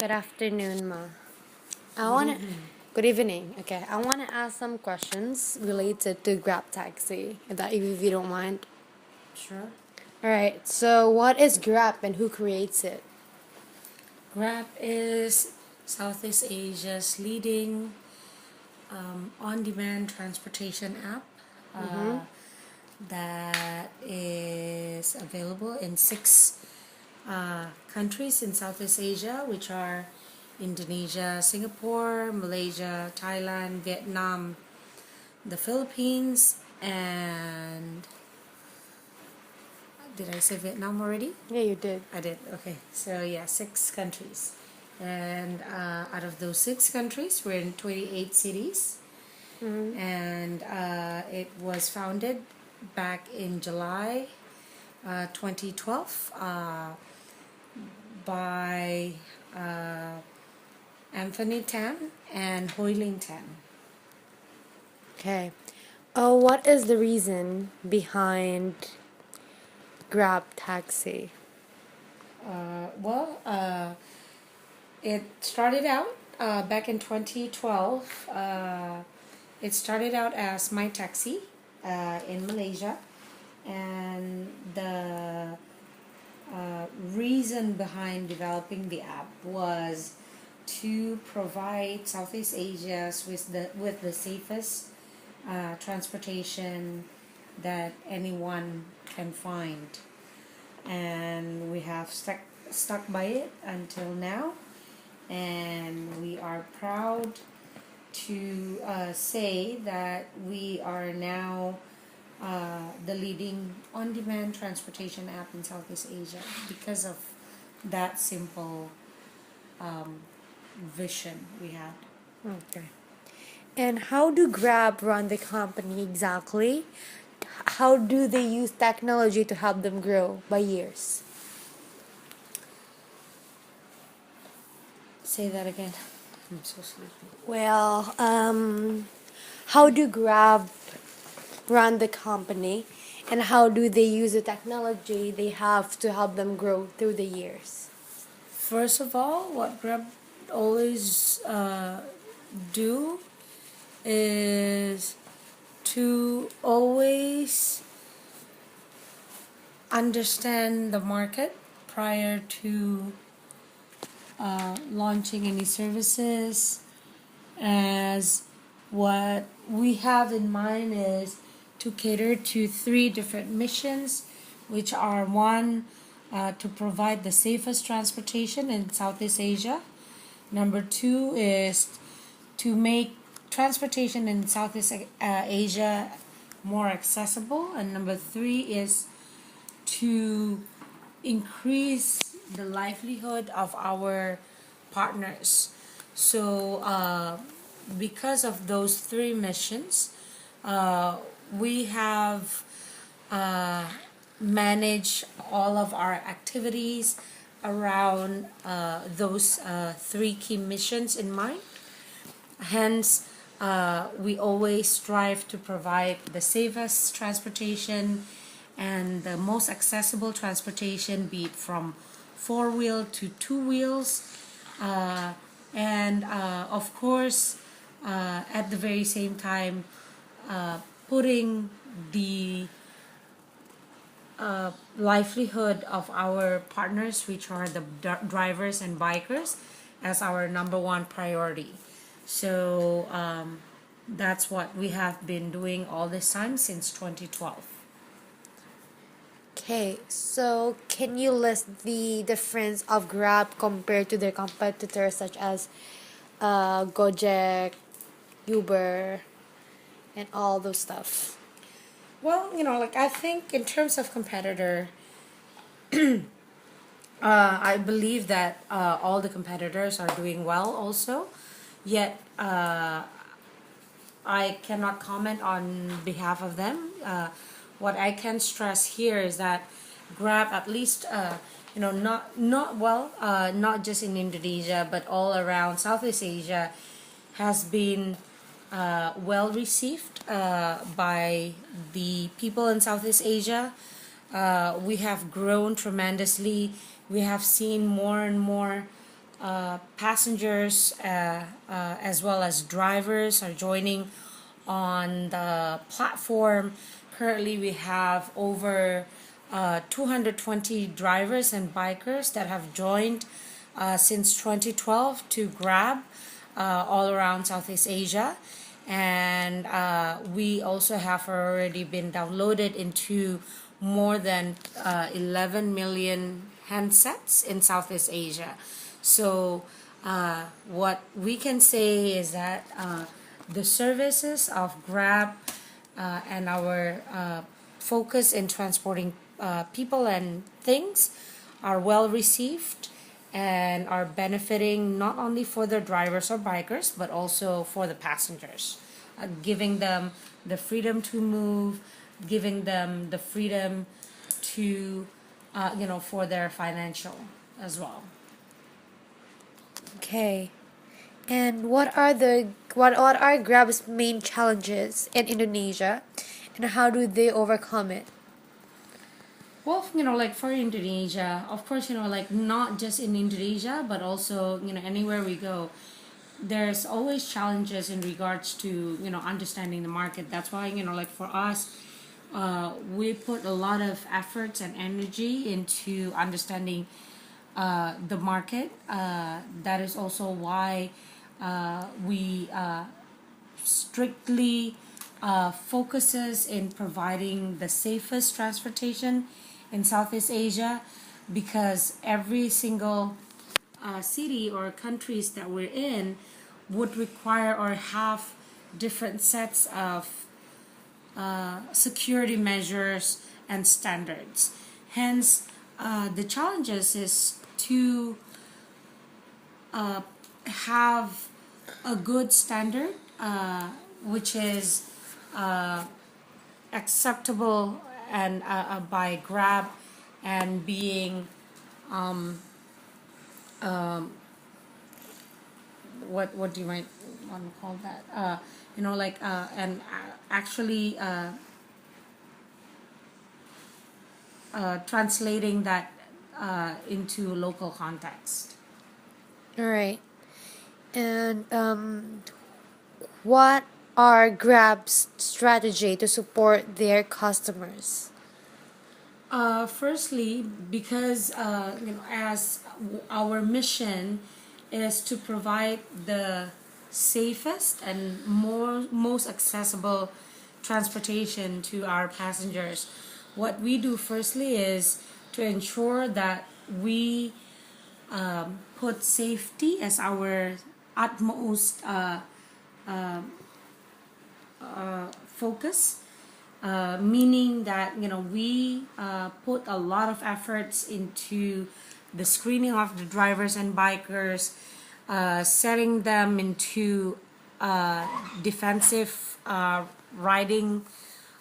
Good afternoon, Ma. I Good want to. evening. Good evening. Okay, I want to ask some questions related to GrabTaxi, if you don't mind. Sure. All right. So, what is Grab and who creates it? Grab is Southeast Asia's leading on-demand transportation app Mm-hmm. that is available in six countries in Southeast Asia, which are Indonesia, Singapore, Malaysia, Thailand, Vietnam, the Philippines, and did I say Vietnam already? Yeah, you did. I did. Okay. So yeah, six countries, and out of those six countries, we're in 28 cities, Mm-hmm. and it was founded back in July 2012 by Anthony Tan and Hoi Ling Tan. Okay. What is the reason behind GrabTaxi? It started out back in 2012. It started out as My Taxi in Malaysia, and the reason behind developing the app was to provide Southeast Asia with the safest transportation that anyone can find, and we have stuck by it until now, and we are proud to say that we are now the leading on-demand transportation app in Southeast Asia because of that simple vision we had. Okay. And how do Grab run the company exactly? How do they use technology to help them grow by years? Say that again. I'm so sleepy. Well, how do Grab run the company, and how do they use the technology they have to help them grow through the years? First of all, what Grab always do is to always understand the market prior to launching any services, as what we have in mind is to cater to three different missions, which are one, to provide the safest transportation in Southeast Asia. Number two is to make transportation in Southeast Asia more accessible. And number three is to increase the livelihood of our partners. So, because of those three missions, we have managed all of our activities around those three key missions in mind. Hence, we always strive to provide the safest transportation and the most accessible transportation, be it from four-wheel to two wheels, and of course, at the very same time, putting the livelihood of our partners, which are the drivers and bikers, as our number one priority. So that's what we have been doing all this time since 2012. Okay, so can you list the difference of Grab compared to their competitors such as Gojek, Uber, and all those stuff? Well, like I think in terms of competitor, I believe that all the competitors are doing well also. Yet, I cannot comment on behalf of them. What I can stress here is that Grab, at least, not just in Indonesia but all around Southeast Asia, has been well received by the people in Southeast Asia. We have grown tremendously. We have seen more and more passengers as well as drivers are joining on the platform. Currently, we have over 220 drivers and bikers that have joined since 2012 to Grab all around Southeast Asia. And we also have already been downloaded into more than 11 million handsets in Southeast Asia. So what we can say is that the services of Grab and our focus in transporting people and things are well received and are benefiting not only for the drivers or bikers but also for the passengers, giving them the freedom to move, giving them the freedom to for their financial as well. Okay. And what are Grab's main challenges in Indonesia, and how do they overcome it? Well, like for Indonesia, of course, like not just in Indonesia, but also, anywhere we go, there's always challenges in regards to, understanding the market. That's why, like for us, we put a lot of efforts and energy into understanding the market. That is also why we strictly focuses in providing the safest transportation in Southeast Asia, because every single city or countries that we're in would require or have different sets of security measures and standards. Hence, the challenges is to have a good standard, which is acceptable and by Grab, and being what do you might want to call that? Like and actually translating that into local context. All right. And what are Grab's strategy to support their customers? Firstly, because as our mission is to provide the safest and most accessible transportation to our passengers, what we do firstly is to ensure that we put safety as our utmost focus, meaning that we put a lot of efforts into the screening of the drivers and bikers, setting them into defensive riding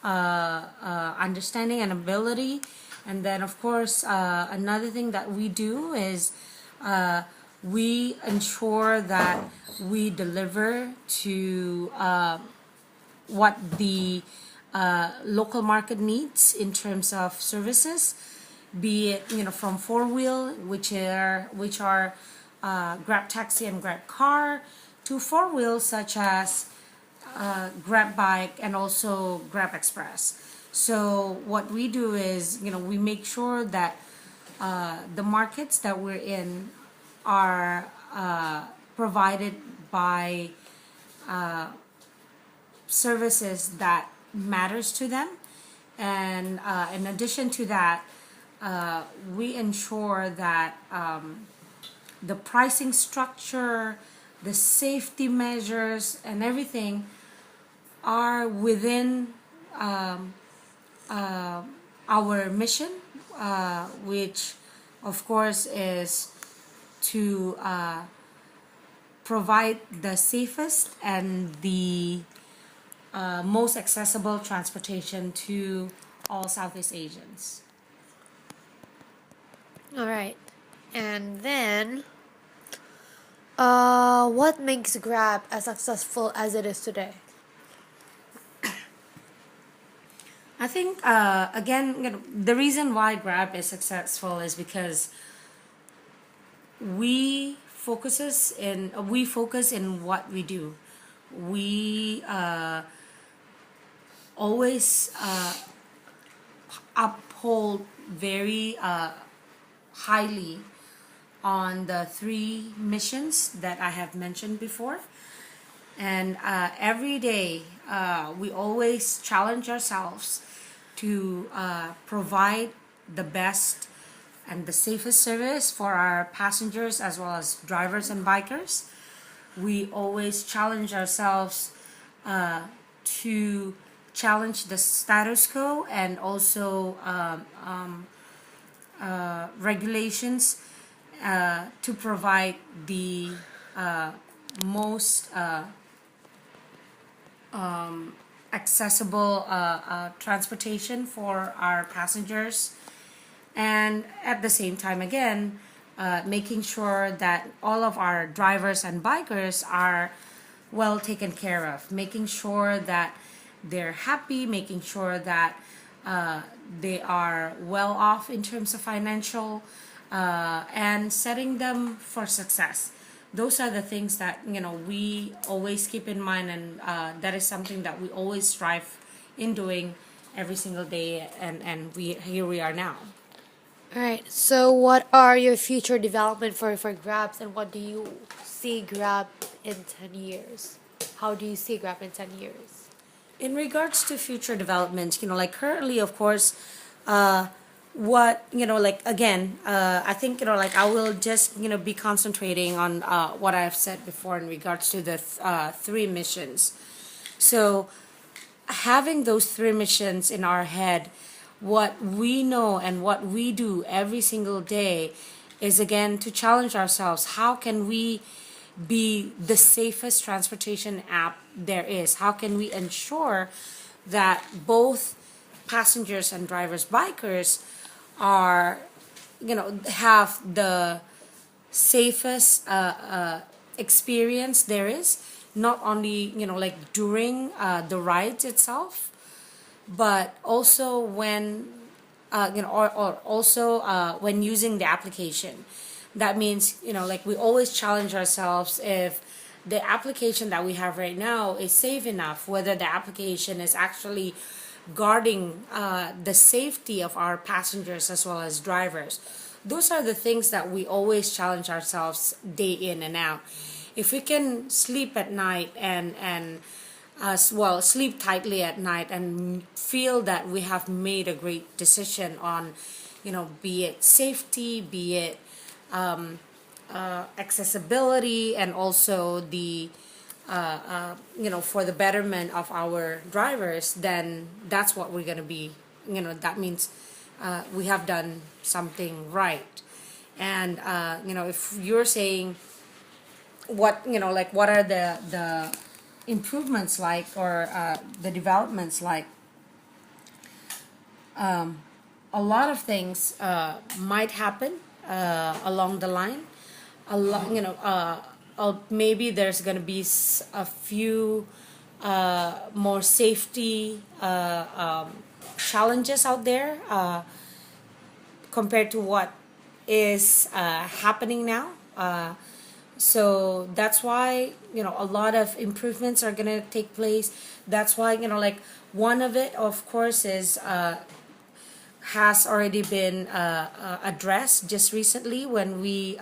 understanding and ability. And then of course another thing that we do is we ensure that we deliver to what the local market needs in terms of services, be it from four-wheel, which are GrabTaxi and GrabCar, to four-wheel such as Grab Bike and also Grab Express. So what we do is we make sure that the markets that we're in are provided by services that matters to them, and in addition to that, we ensure that the pricing structure, the safety measures, and everything are within our mission, which of course is to provide the safest and the most accessible transportation to all Southeast Asians. All right. And then, what makes Grab as successful as it is today? I think again, the reason why Grab is successful is because we we focus in what we do. We always uphold very highly on the three missions that I have mentioned before. And every day, we always challenge ourselves to provide the best and the safest service for our passengers as well as drivers and bikers. We always challenge ourselves to challenge the status quo and also regulations to provide the most accessible transportation for our passengers, and at the same time again making sure that all of our drivers and bikers are well taken care of, making sure that they're happy, making sure that they are well off in terms of financial and setting them for success. Those are the things that we always keep in mind, and that is something that we always strive in doing every single day, and here we are now. All right. So, what are your future development for Grabs, and what do you see Grab in 10 years? How do you see Grab in 10 years? In regards to future developments, like currently, of course, what like again, I think like I will just be concentrating on what I've said before in regards to the three missions. So having those three missions in our head, what we know and what we do every single day is again to challenge ourselves. How can we be the safest transportation app there is? How can we ensure that both passengers and drivers, bikers are, have the safest experience there is, not only, like during the rides itself, but also when, or also when using the application. That means, like we always challenge ourselves if the application that we have right now is safe enough, whether the application is actually guarding the safety of our passengers as well as drivers. Those are the things that we always challenge ourselves day in and out. If we can sleep at night and as well sleep tightly at night and feel that we have made a great decision on, be it safety, be it accessibility, and also the for the betterment of our drivers, then that's what we're gonna be. That means we have done something right. And if you're saying what like what are the improvements like, or the developments like, a lot of things might happen along the line. A lot, maybe there's gonna be a few more safety challenges out there compared to what is happening now. So that's why a lot of improvements are gonna take place. That's why like one of it, of course, is has already been addressed just recently when we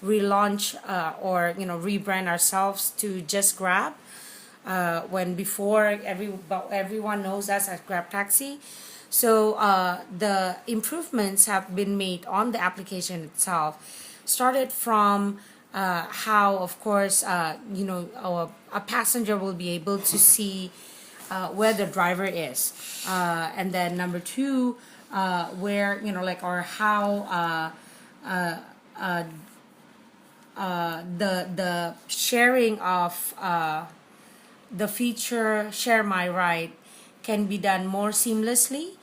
relaunch or rebrand ourselves to just Grab. When before everyone knows us as GrabTaxi. So the improvements have been made on the application itself. Started from how, of course, a passenger will be able to see where the driver is, and then number two, where like, or how the sharing of the feature Share My Ride can be done more seamlessly,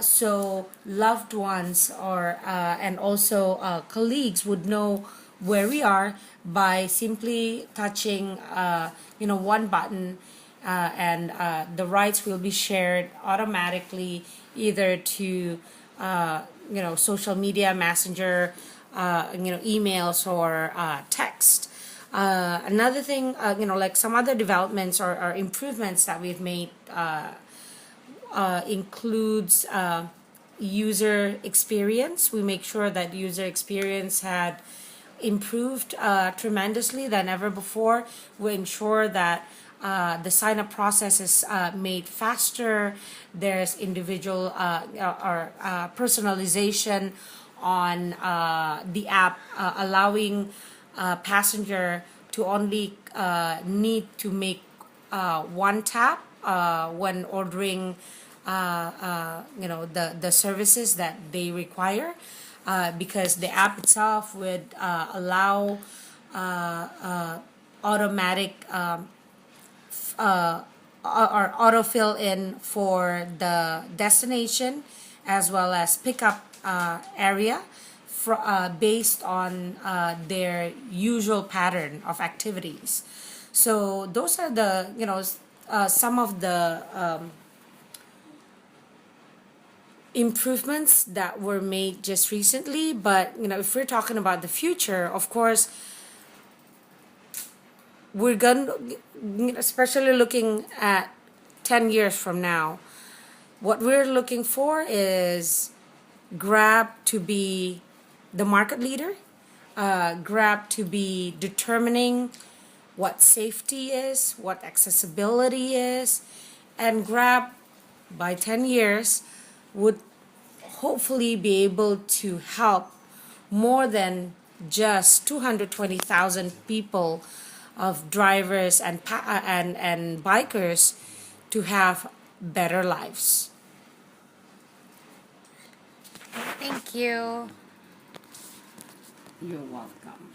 so loved ones or and also colleagues would know where we are by simply touching one button, and the rides will be shared automatically either to social media, messenger, emails or text. Another thing, like some other developments or improvements that we've made includes user experience. We make sure that user experience had improved tremendously than ever before. We ensure that the sign up process is made faster. There's individual or personalization on the app, allowing passenger to only need to make one tap when ordering the services that they require, because the app itself would allow automatic or autofill in for the destination as well as pickup area based on their usual pattern of activities. So those are the some of the improvements that were made just recently. But if we're talking about the future, of course, we're going to, especially looking at 10 years from now, what we're looking for is Grab to be the market leader, Grab to be determining what safety is, what accessibility is, and Grab by 10 years would hopefully be able to help more than just 220,000 people of drivers and bikers to have better lives. Thank you. You're welcome.